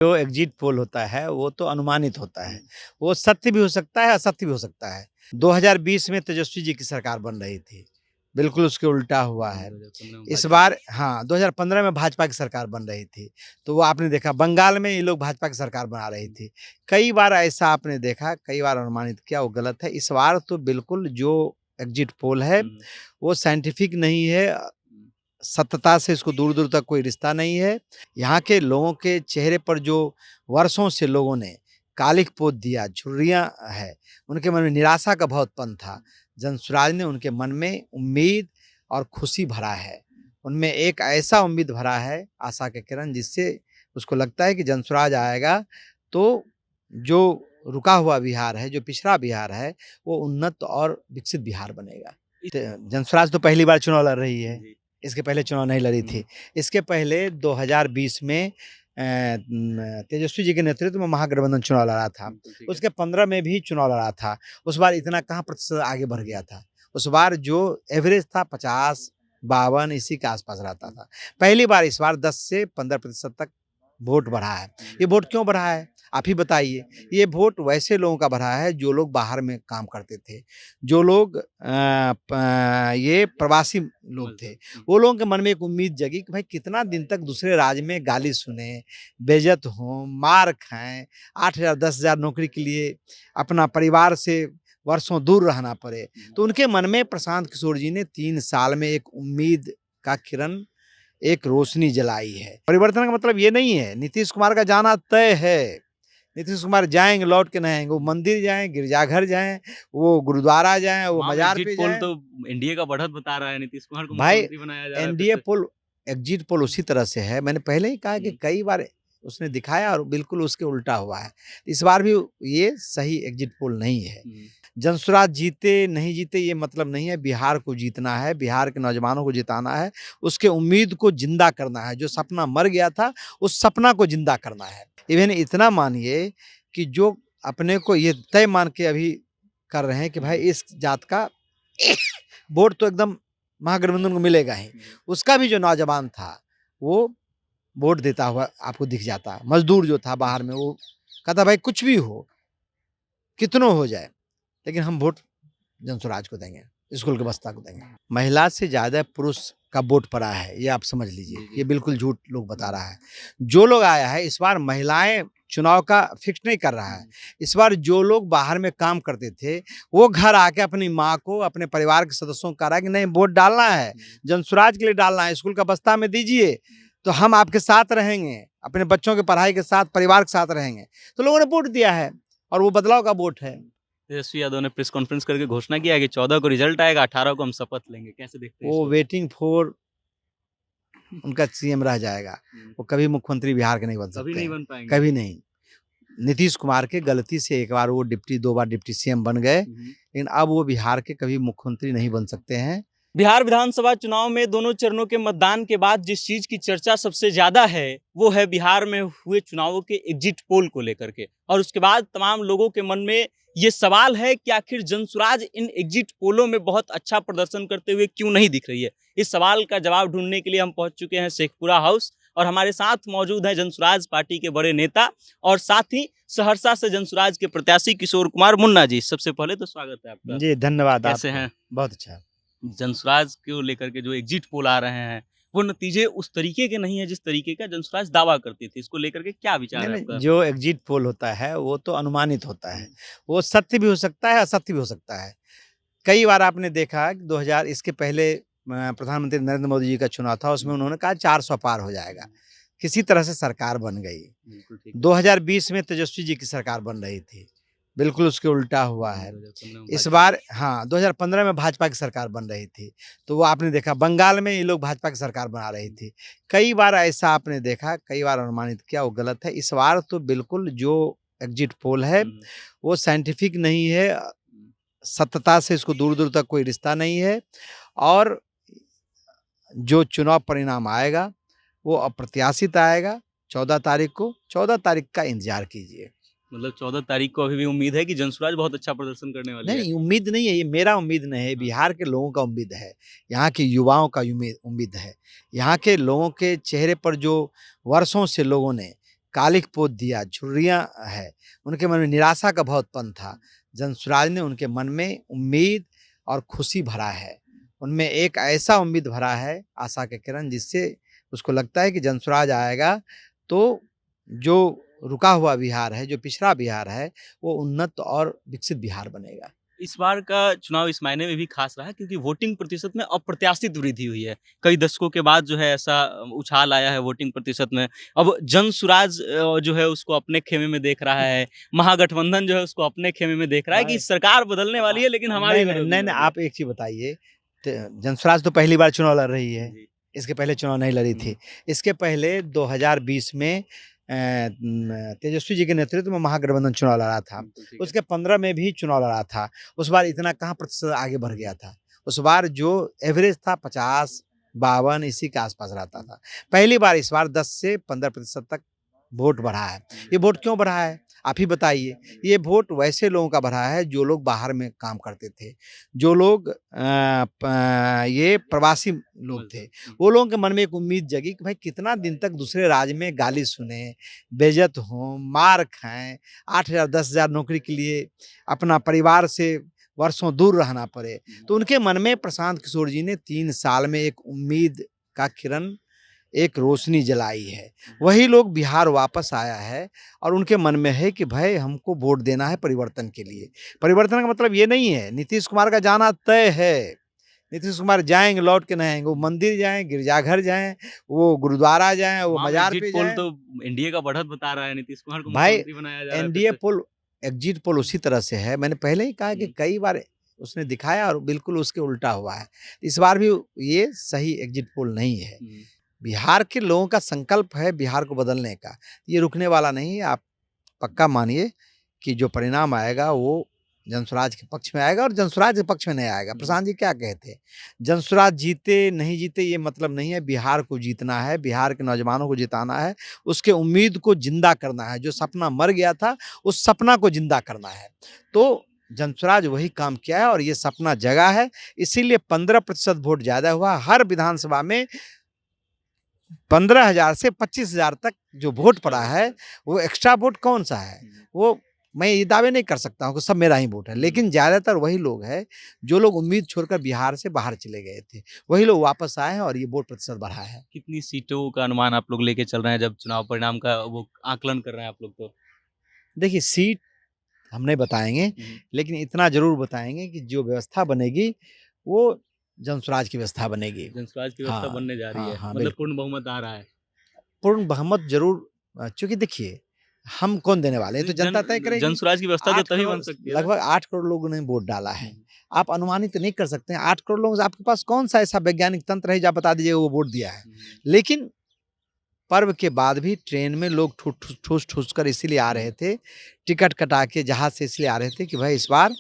जो exit poll होता है वो तो अनुमानित होता है। वो सत्य भी हो सकता है, असत्य भी हो सकता है। 2020 में तेजस्वी जी की सरकार बन रही थी। बिल्कुल उसके उल्टा हुआ है। 2015 में इस भाजपा बार हाँ, 2015 में भाजपा की सरकार बन रही थी। तो वो आपने देखा बंगाल में ये लोग भाजपा की सरकार बना रही थी। कई बार ऐसा आपने देखा, कई बार अनुमानित किया, वो गलत है। इस बार तो बिल्कुल जो एग्जिट पोल है, वो साइंटिफिक नहीं है। सत्यता से इसको दूर-दूर तक कोई रिश्ता नहीं है। यहाँ के लोगों के चेहरे पर जो वर्षों से लोगों ने कालिख पोत दिया, झुर्रियाँ है, उनके मन में निराशा का भावोत्पन्न था। जनसुराज ने उनके मन में उम्मीद और खुशी भरा है। उनमें एक ऐसा उम्मीद भरा है, आशा के किरण, जिससे उसको लगता है कि जनसुराज आएगा तो जो रुका हुआ बिहार है, जो पिछड़ा बिहार है, वो उन्नत और विकसित बिहार बनेगा। जनसुराज तो पहली बार चुनाव लड़ रही है। इसके पहले चुनाव नहीं लड़ी थी। इसके पहले 2020 में तेजस्वी जी के नेतृत्व में महागठबंधन चुनाव लड़ा था। उसके 15 में भी चुनाव लड़ा था। उस बार इतना कहाँ प्रतिशत आगे बढ़ गया था। उस बार जो एवरेज था 50-52 इसी के आसपास रहता था। पहली बार इस बार 10 से 15% तक वोट बढ़ा है। ये वोट क्यों बढ़ा है? आप ही बताइए। ये वोट वैसे लोगों का बढ़ा है जो लोग बाहर में काम करते थे, जो लोग ये प्रवासी लोग थे। वो लोगों के मन में एक उम्मीद जगी कि भाई कितना दिन तक दूसरे राज्य में गाली सुने, बेइज्जत हों, मार खाएँ, 8,000 10,000 नौकरी के लिए अपना परिवार से वर्षों दूर रहना पड़े। तो उनके मन में प्रशांत किशोर जी ने 3 साल में एक उम्मीद का किरण, एक रोशनी जलाई है। परिवर्तन का मतलब ये नहीं है नीतीश कुमार का जाना तय है। नीतीश कुमार जाएँगे, लौट के नहीं आएँगे। वो मंदिर जाएँ, गिरजाघर जाएँ, वो गुरुद्वारा जाएँ, वो मज़ार पे पोल जाएँ। तो एनडीए का बढ़त बता रहा है, नीतीश कुमार को भाई मुख्यमंत्री बनाया जा रहा है फिर एनडीए से। पोल, एग्जिट पोल उसी तरह से है। मैंने पहले ही कहा कि कई बार उसने दिखाया और बिल्कुल उसके उल्टा हुआ है। इस बार भी ये सही एग्जिट पोल नहीं है। जनसुराज जीते, नहीं जीते ये मतलब नहीं है। बिहार को जीतना है, बिहार के नौजवानों को जिताना है, उसके उम्मीद को ज़िंदा करना है। जो सपना मर गया था, उस सपना को ज़िंदा करना है। इवन इतना मानिए कि जो अपने को ये तय मान के अभी कर रहे हैं कि भाई इस जात का वोट तो एकदम महागठबंधन को मिलेगा ही। उसका भी जो नौजवान था, वो वोट देता हुआ आपको दिख जाता। मज़दूर जो था बाहर में, वो कहता भाई कुछ भी हो, कितनों हो जाए, लेकिन हम वोट जनसुराज को देंगे, स्कूल के बस्ता को देंगे। महिला से ज़्यादा पुरुष का वोट पड़ा है, ये आप समझ लीजिए। ये बिल्कुल झूठ लोग बता रहा है। जो लोग आया है इस बार, महिलाएं चुनाव का फिक्स नहीं कर रहा है। इस बार जो लोग बाहर में काम करते थे, वो घर आके अपनी माँ को, अपने परिवार के सदस्यों को कह रहा है कि नहीं वोट डालना है, जनसुराज के लिए डालना है, स्कूल का बस्ता में दीजिए, तो हम आपके साथ रहेंगे, अपने बच्चों की पढ़ाई के साथ, परिवार के साथ रहेंगे। तो लोगों ने वोट दिया है और वो बदलाव का वोट है। तेजस्वी यादव ने प्रेस कॉन्फ्रेंस करके घोषणा किया है कि 14 को रिजल्ट आएगा, 18 को हम शपथ लेंगे। कैसे देखते हैं वो इसको? वेटिंग फॉर उनका सीएम रह जाएगा। वो कभी मुख्यमंत्री बिहार के नहीं बन कभी सकते नहीं हैं, बन पाएंगे। कभी नहीं। नीतीश कुमार के गलती से एक बार वो डिप्टी, 2 बार डिप्टी सीएम बन गए, लेकिन अब वो बिहार के कभी मुख्यमंत्री नहीं बन सकते हैं। बिहार विधानसभा चुनाव में दोनों चरणों के मतदान के बाद जिस चीज की चर्चा सबसे ज्यादा है, वो है बिहार में हुए चुनावों के एग्जिट पोल को लेकर के। और उसके बाद तमाम लोगों के मन में ये सवाल है कि आखिर जनसुराज इन एग्जिट पोलों में बहुत अच्छा प्रदर्शन करते हुए क्यों नहीं दिख रही है। इस सवाल का जवाब ढूंढने के लिए हम पहुंच चुके हैं शेखपुरा हाउस, और हमारे साथ मौजूद हैं जनसुराज पार्टी के बड़े नेता और साथ ही सहरसा से जनसुराज के प्रत्याशी किशोर कुमार मुन्ना जी। सबसे पहले तो स्वागत है आपका। जी धन्यवाद। कैसे आपका हैं? बहुत अच्छा। जनसुराज को लेकर के जो एग्जिट पोल आ रहे हैं, वो नतीजे उस तरीके के नहीं है जिस तरीके का जनसुराज दावा करती थी। इसको लेकर के क्या विचार नहीं है नहीं, आपका? जो एग्जिट पोल होता है वो तो अनुमानित होता है। वो सत्य भी हो सकता है, असत्य भी हो सकता है। कई बार आपने देखा कि 2000 इसके पहले प्रधानमंत्री नरेंद्र मोदी जी का चुनाव था, उसमें उन्होंने कहा 400 पार हो जाएगा। किसी तरह से सरकार बन गई। बिल्कुल ठीक। 2020 में तेजस्वी जी की सरकार बन रही थी। बिल्कुल उसके उल्टा हुआ है। 2015 में इस भाजपा बार हाँ, 2015 में भाजपा की सरकार बन रही थी। तो वो आपने देखा बंगाल में ये लोग भाजपा की सरकार बना रही थी। कई बार ऐसा आपने देखा, कई बार अनुमानित किया, वो गलत है। इस बार तो बिल्कुल जो एग्जिट पोल है, वो साइंटिफिक नहीं है। सत्यता से इसको दूर-दूर तक कोई रिश्ता नहीं है। और जो चुनाव परिणाम आएगा, वो अप्रत्याशित आएगा 14 तारीख को। 14 तारीख का इंतज़ार कीजिए। मतलब 14 तारीख को अभी भी उम्मीद है कि जनसुराज बहुत अच्छा प्रदर्शन करने वाली है। नहीं, उम्मीद नहीं है, ये मेरा उम्मीद नहीं है, बिहार के लोगों का उम्मीद है, यहाँ के युवाओं का उम्मीद है। यहाँ के लोगों के चेहरे पर जो वर्षों से लोगों ने कालिक पोत दिया, झुर्रियाँ है, उनके मन में निराशा का भाव उत्पन्न था। जनसुराज ने उनके मन में उम्मीद और खुशी भरा है। उनमें एक ऐसा उम्मीद भरा है, आशा के किरण, जिससे उसको लगता है कि जनसुराज आएगा तो जो रुका हुआ बिहार है, जो पिछड़ा बिहार है, वो उन्नत और विकसित बिहार बनेगा। इस बार का चुनाव इस मायने में भी खास रहा है क्योंकि वोटिंग प्रतिशत में अप्रत्याशित वृद्धि हुई है। कई दशकों के बाद जो है ऐसा उछाल आया है वोटिंग प्रतिशत में। अब जनसुराज जो है उसको अपने खेमे में देख रहा है, महागठबंधन जो है उसको अपने खेमे में देख रहा है कि भाई सरकार बदलने वाली है लेकिन हमारी नहीं, नहीं, विरोधी नहीं, हो नहीं, रही है। आप एक चीज़ बताइए, जनसुराज तो पहली बार चुनाव लड़ रही है। जी। इसके पहले चुनाव नहीं लड़ी थी। इसके पहले 2020 में तेजस्वी जी के नेतृत्व में महागठबंधन चुनाव लड़ा था। बिल्कुल ठीक है। उसके 15 में भी चुनाव लड़ा था। उस बार इतना कहाँ प्रतिशत आगे बढ़ गया था। उस बार जो एवरेज था 50, 52 इसी के आसपास रहता था। पहली बार इस बार 10 से 15% तक वोट बढ़ा है। ये वोट क्यों बढ़ा है? आप ही बताइए। ये वोट वैसे लोगों का बढ़ा है जो लोग बाहर में काम करते थे, जो लोग ये प्रवासी लोग थे। वो लोगों के मन में एक उम्मीद जगी कि भाई कितना दिन तक दूसरे राज्य में गाली सुने, बेइज्जत हों, मार खाएँ, 8,000 10,000 नौकरी के लिए अपना परिवार से वर्षों दूर रहना पड़े। तो उनके मन में प्रशांत किशोर जी ने 3 साल में एक उम्मीद का किरण, एक रोशनी जलाई है। वही लोग बिहार वापस आया है और उनके मन में है कि भाई हमको वोट देना है परिवर्तन के लिए। परिवर्तन का मतलब ये नहीं है नीतीश कुमार का जाना तय है। नीतीश कुमार जाएँगे, लौट के नहीं आएँगे। वो मंदिर जाएँ, गिरजाघर जाएँ, वो गुरुद्वारा जाएँ, वो तमाम मज़ार एग्जिट पे पोल जाएँ। तो एनडीए का बढ़त बता रहा है, नीतीश कुमार को भाई मुख्यमंत्री बनाया जा रहा है फिर एनडीए से। पोल, एग्जिट पोल उसी तरह से है। मैंने पहले ही कहा कि कई बार उसने दिखाया और बिल्कुल उसके उल्टा हुआ है। इस बार भी ये सही एग्जिट पोल नहीं है। बिहार के लोगों का संकल्प है बिहार को बदलने का। ये रुकने वाला नहीं है। आप पक्का मानिए कि जो परिणाम आएगा वो जनसुराज के पक्ष में आएगा और जनसुराज के पक्ष में नहीं आएगा। प्रशांत जी क्या कहते हैं? जनसुराज जीते नहीं जीते ये मतलब नहीं है। बिहार को जीतना है, बिहार के नौजवानों को जिताना है, उसके उम्मीद को जिंदा करना है। जो सपना मर गया था उस सपना को जिंदा करना है। तो जनसुराज वही काम किया है और ये सपना जगा है। इसीलिए 15% वोट ज़्यादा हुआ। हर विधानसभा में 15,000 से 25,000 तक जो वोट पड़ा है, वो एक्स्ट्रा वोट कौन-सा है? वो मैं ये दावे नहीं कर सकता हूँ कि सब मेरा ही वोट है, लेकिन ज़्यादातर वही लोग हैं, जो लोग उम्मीद छोड़कर बिहार से बाहर चले गए थे। वही लोग वापस आए हैं और ये वोट प्रतिशत बढ़ा है। कितनी सीटों का अनुमान आप लोग लेके चल रहे हैं जब चुनाव परिणाम का वो आकलन कर रहे हैं आप लोग तो? देखिए सीट हम नहीं बताएँगे, लेकिन इतना ज़रूर बताएँगे कि जो व्यवस्था बनेगी, वो जनसुराज की व्यवस्था बनेगी। जनसुराज की व्यवस्था हाँ, बनने जा रही हाँ, है, हाँ, मतलब बिल्कुल। पूर्ण बहुमत आ रहा है। पूर्ण बहुमत ज़रूर चूँकि देखिए, हम कौन देने वाले हैं, ये तो जनता तय करेगी। जनसुराज की व्यवस्था तो 8 तभी करोड़ बन सकती है ना। लगभग 8 करोड़ लोगों ने वोट डाला है। आप अनुमानित नहीं कर सकते हैं, 8 करोड़ लोगों से आपके पास कौन-सा ऐसा वैज्ञानिक तंत्र है जो आप बता दीजिए वो वोट दिया है। लेकिन पर्व के बाद भी ट्रेन में लोग ठूस-ठूस कर इसीलिए आ रहे थे, टिकट कटा के जहाज़ से इसलिए आ रहे थे कि भाई इस बार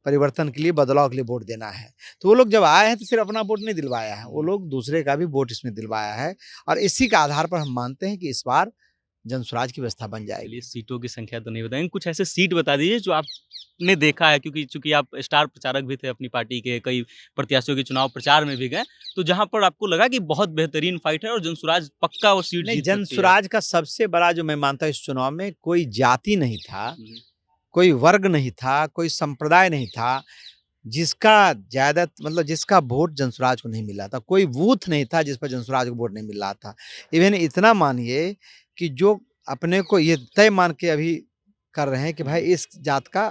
परिवर्तन के लिए, बदलाव के लिए वोट देना है। तो वो लोग जब आए हैं तो सिर्फ़ अपना वोट नहीं दिलवाया है, वो लोग दूसरे का भी वोट इसमें दिलवाया है और इसी के आधार पर हम मानते हैं कि इस बार जनसुराज की व्यवस्था बन जाएगी। चलिए सीटों की संख्या तो नहीं बताएँगे, कुछ ऐसे सीट बता दीजिए जो आपने देखा है क्योंकि चूँकि आप स्टार प्रचारक भी थे अपनी पार्टी के, कई प्रत्याशियों के चुनाव प्रचार में भी गए, तो जहाँ पर आपको लगा कि बहुत बेहतरीन फाइट है और जनसुराज पक्का वो सीट नहीं, जीत सकती है। जनसुराज का सबसे बड़ा जो मैं मानता हूँ इस चुनाव में कोई जाति नहीं था, हुँ, कोई वर्ग नहीं था, कोई संप्रदाय नहीं था, जिसका ज़्यादा मतलब जिसका वोट जनसुराज को नहीं मिला था। कोई बूथ नहीं था जिस पर जनसुराज को वोट नहीं मिल रहा था। इवन इतना मानिए कि जो अपने को ये तय मान के अभी कर रहे हैं कि भाई इस जात का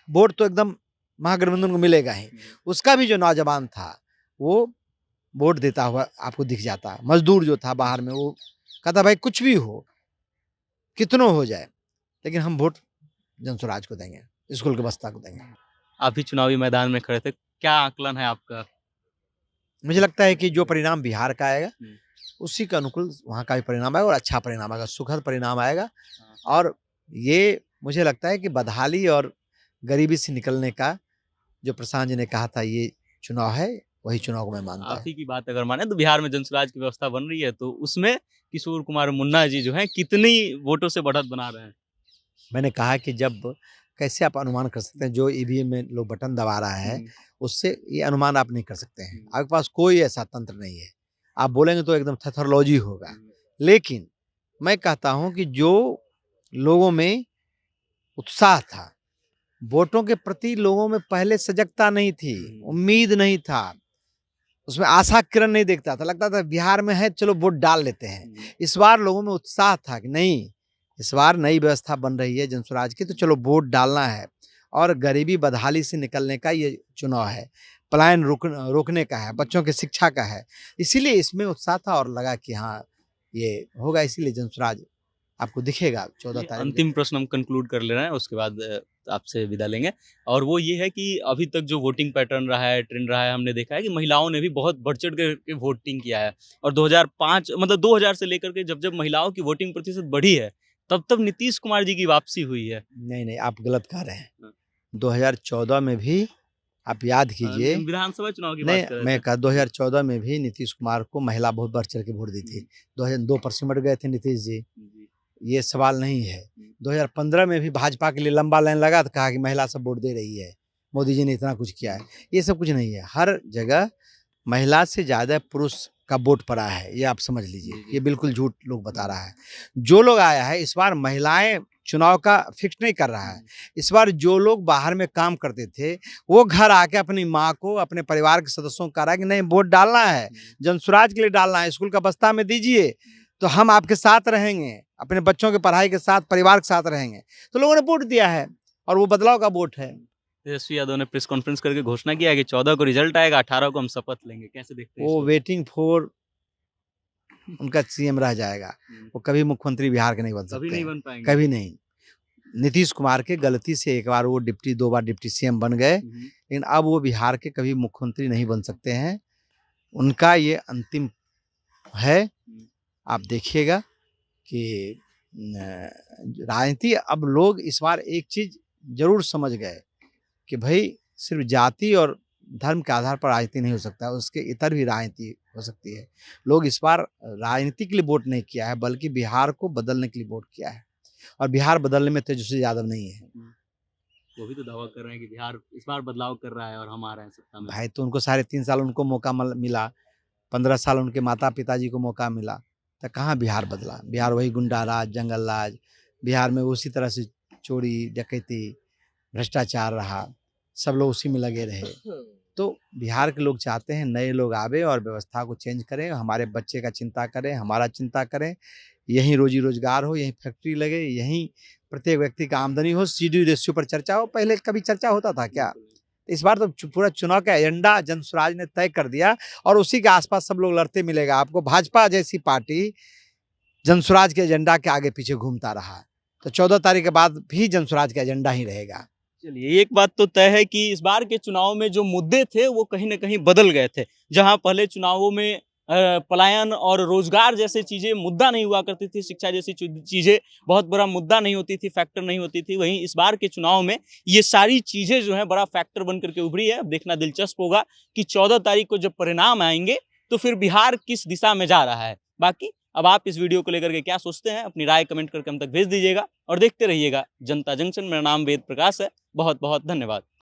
वोट तो एकदम महागठबंधन को मिलेगा ही। उसका भी जो नौजवान था, वो वोट देता हुआ आपको दिख जाता। मज़दूर जो था बाहर में वो कहता भाई कुछ भी हो, कितनों हो जाए, लेकिन हम वोट जनसुराज को देंगे, स्कूल के बस्ता को देंगे। आप भी चुनावी मैदान में खड़े थे, क्या आकलन है आपका? मुझे लगता है कि जो परिणाम बिहार का आएगा, हुँ। उसी के अनुकूल वहाँ का भी परिणाम आएगा और अच्छा परिणाम आएगा, सुखद परिणाम आएगा हाँ। और ये मुझे लगता है कि बदहाली और गरीबी से निकलने का जो प्रशांत जी ने कहा था ये चुनाव है, वही चुनाव को मैं मानता आप हूँ। ही की बात अगर माने तो बिहार में जनसुराज की व्यवस्था बन रही है, तो उसमें किशोर कुमार मुन्ना जी जो हैं कितनी वोटों से बढ़त बना रहे हैं? मैंने कहा कि जब कैसे आप अनुमान कर सकते हैं जो ईवीएम में लोग बटन दबा रहा है, उससे ये अनुमान आप नहीं कर सकते हैं। आपके पास कोई ऐसा तंत्र नहीं है। आप बोलेंगे तो एकदम थेथोलॉजी होगा। लेकिन मैं कहता हूं कि जो लोगों में उत्साह था, वोटों के प्रति लोगों में पहले सजगता नहीं थी, उम्मीद नहीं था, उसमें आशा किरण नहीं देखता था, लगता था बिहार में है चलो वोट डाल लेते हैं। इस बार लोगों में उत्साह था कि नहीं, इस बार नई व्यवस्था बन रही है जनस्वराज की, तो चलो वोट डालना है और गरीबी बदहाली से निकलने का ये चुनाव है, पलायन रोकने का है, बच्चों की शिक्षा का है। इसीलिए इसमें उत्साह था और लगा कि हाँ ये होगा, इसीलिए जनस्वराज आपको दिखेगा 14 ये तारीख। अंतिम प्रश्न हम कंक्लूड कर ले रहे हैं, उसके बाद आपसे विदा लेंगे। और वो ये है कि अभी तक जो वोटिंग पैटर्न रहा है, ट्रेंड रहा है, हमने देखा है कि महिलाओं ने भी बहुत बढ़-चढ़ के वोटिंग किया है। और 2005 मतलब 2000 से लेकर के जब-जब महिलाओं की वोटिंग प्रतिशत बढ़ी है, तब-तब नीतीश कुमार जी की वापसी हुई है। नहीं, नहीं, आप गलत कह रहे हैं। हाँ। 2014 में भी आप याद कीजिए, विधानसभा चुनाव की नहीं, बात कर रहे मैं थे। कहा 2014 में भी नीतीश कुमार को महिला बहुत बढ़-चढ़ के वोट दी थी। 2 परसेंट गए थे नीतीश जी, जी। ये सवाल नहीं है। 2015 में भी भाजपा के लिए लंबा लाइन लगा तो कहा कि महिला सब वोट दे रही है, मोदी जी ने इतना कुछ किया है। ये सब कुछ नहीं है, हर जगह महिला से ज़्यादा पुरुष का वोट पड़ा है, ये आप समझ लीजिए। ये बिल्कुल झूठ लोग बता रहा है। जो लोग आया है इस बार महिलाएं चुनाव का फिक्स नहीं कर रहा है। इस बार जो लोग बाहर में काम करते थे वो घर आके अपनी माँ को, अपने परिवार के सदस्यों को कह रहा है कि नहीं वोट डालना है, जनसुराज के लिए डालना है, स्कूल का बस्ता में दीजिए तो हम आपके साथ रहेंगे, अपने बच्चों की पढ़ाई के साथ, परिवार के साथ रहेंगे। तो लोगों ने वोट दिया है और वो बदलाव का वोट है। तेजस्वी यादव ने प्रेस कॉन्फ्रेंस करके घोषणा किया है कि 14 को रिजल्ट आएगा, 18 को हम शपथ लेंगे। कैसे देखते हैं वो इसको? वेटिंग फॉर उनका सीएम रह जाएगा, वो कभी मुख्यमंत्री बिहार के नहीं बन कभी सकते नहीं हैं, बन पाएंगे। कभी नहीं। नीतीश कुमार के गलती से एक बार वो डिप्टी, 2 बार डिप्टी सीएम बन गए, लेकिन अब वो बिहार के कभी मुख्यमंत्री नहीं बन सकते हैं। उनका ये अंतिम है। आप देखिएगा कि राजनीति, अब लोग इस बार एक चीज़ ज़रूर समझ गए कि भई सिर्फ जाति और धर्म के आधार पर राजनीति नहीं हो सकता, उसके इतर भी राजनीति हो सकती है। लोग इस बार राजनीति के लिए वोट नहीं किया है, बल्कि बिहार को बदलने के लिए वोट किया है और बिहार बदलने में तेजस्वी यादव नहीं है। वो भी तो दावा कर रहे हैं कि बिहार इस बार बदलाव कर रहा है और हम आ रहे हैं सत्ता में। भाई तो उनको 3.5 साल उनको मौका मिला, 15 साल उनके माता-पिता जी को मौका मिला, तो कहाँ बिहार बदला? बिहार वही गुंडा राज, जंगल राज, बिहार में उसी तरह से चोरी, डकैती, भ्रष्टाचार रहा, सब लोग उसी में लगे रहे। तो बिहार के लोग चाहते हैं नए लोग आवे और व्यवस्था को चेंज करें, हमारे बच्चे का चिंता करें, हमारा चिंता करें, यहीं रोजी-रोजगार हो, यहीं फैक्ट्री लगे, यहीं प्रत्येक व्यक्ति का आमदनी हो, सीडी रेशियो पर चर्चा हो। पहले कभी चर्चा होता था क्या? इस बार तो पूरा चुनाव का एजेंडा जनसुराज ने तय कर दिया और उसी के आसपास सब लोग लड़ते मिलेगा आपको। भाजपा जैसी पार्टी जनसुराज के एजेंडा के आगे पीछे घूमता रहा, तो 14 तारीख के बाद भी जनसुराज का एजेंडा ही रहेगा। चलिए, एक बात तो तय है कि इस बार के चुनाव में जो मुद्दे थे वो कहीं न कहीं बदल गए थे। जहाँ पहले चुनावों में पलायन और रोज़गार जैसी चीज़ें मुद्दा नहीं हुआ करती थी, शिक्षा जैसी चीज़ें बहुत बड़ा मुद्दा नहीं होती थी, फैक्टर नहीं होती थी। वहीं इस बार के चुनाव में ये सारी चीज़ें जो हैं बड़ा फैक्टर बन कर के उभरी है। अब देखना दिलचस्प होगा कि 14 तारीख को जब परिणाम आएँगे तो फिर बिहार किस दिशा में जा रहा है। बाकी अब आप इस वीडियो को लेकर के क्या सोचते हैं, अपनी राय कमेंट करके हम तक भेज दीजिएगा और देखते रहिएगा जनता जंक्शन। मेरा नाम वेद प्रकाश है। बहुत-बहुत धन्यवाद।